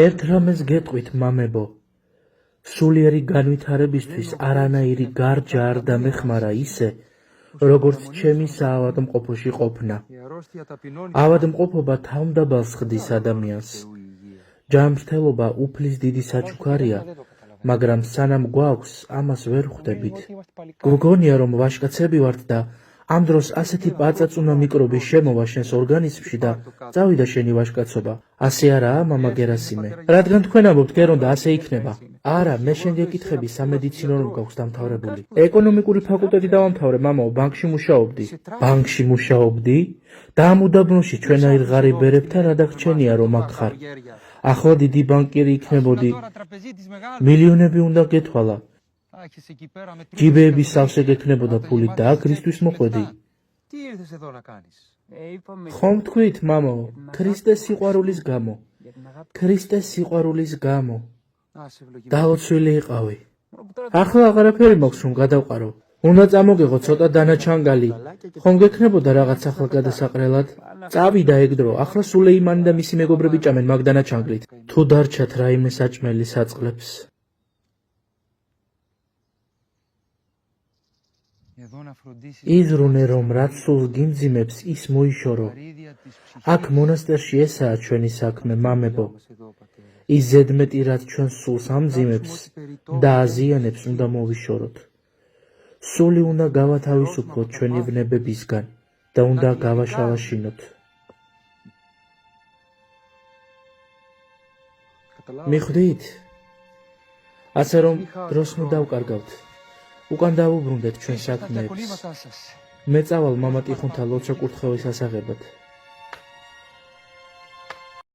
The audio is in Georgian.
ერთ რამეს გეტყვით, მამებო, სულიერი განვითარებისთვის არანაირი გარჯა არ დამეხმარა ისე, როგორც ჩემი საავადმყოფოში ყოფნა. ავადმყოფობა თავმდაბალს ხდის ადამიანს. ჯანმრთელობა უფლის დიდი საჩუქარია, მაგრამ სანამ გვაქვს, ამას ვერ ხვდებით. გგონია, რომ ვაჟკაცები ვართ და ამ დროს ასეთი პაწაწუნა მიკრობი შემოვა შენს ორგანიზმში და წავიდა შენი ვაჟკაცობა. ასე არაა, მამა გერასიმე? რადგან თქვენ ამბობთ, გერონდა ასე იქნება. არა, მე შენ გეკითხები სამედიცინო რომ გაქვს დამთავრებული. ეკონომიკური ფაკულტეტი დავამთავრე, მამაო, ბანკში მუშაობდი. ბანკში მუშაობდი? და ამ უდაბნოში ჩვენაირ ღარიბერებთან რა დაგრჩენია რომ აქ ხარ? ახლა დიდი ბანკირი იქნებოდი. მილიონები უნდა გეთვალა. ჯიბეების სავსე გექნებოდა ფულით და აქ რისთვის მოხვედი? ხომ თქვით, მამაო, ქრისტეს სიყვარულის გამო. ქრისტეს სიყვარულის გამო. დაოცვილი იყავი. ახლა აღარაფერი მაქვს რომ გადავყარო. უნდა წამოგეღო ცოტა დანაჩანგალი. ხომ გექნებოდა რაღაც ახლა გადასაყრელად? წავიდა ეგ დრო. ახლა სულეიმანი და მისი მეგობრები ჭამენ მაგ დანაჩანგლით. თუ დარჩათ რაიმე საჭმელი საწყლებს. იზრუნე რომ რაც სულს გიმძიმებს ის მოიშორო. აქ მონასტერში ესაა ჩვენი საქმე, მამებო. ის ზედმეტი რაც ჩვენს სულს ამძიმებს და აზიანებს უნდა მოვიშოროთ. სული უნდა გავათავისუფლოთ ჩვენი ვნებებისგან და უნდა გავაშალაშინოთ. მიხვდით? ასე რომ დროს ნუ დავკარგავთ. უკან დავუბრუნდეთ ჩვენ საქმეებს. მე წავალ მამა ტიხუნთა ლოცვა-კურთხევის ასაღებად.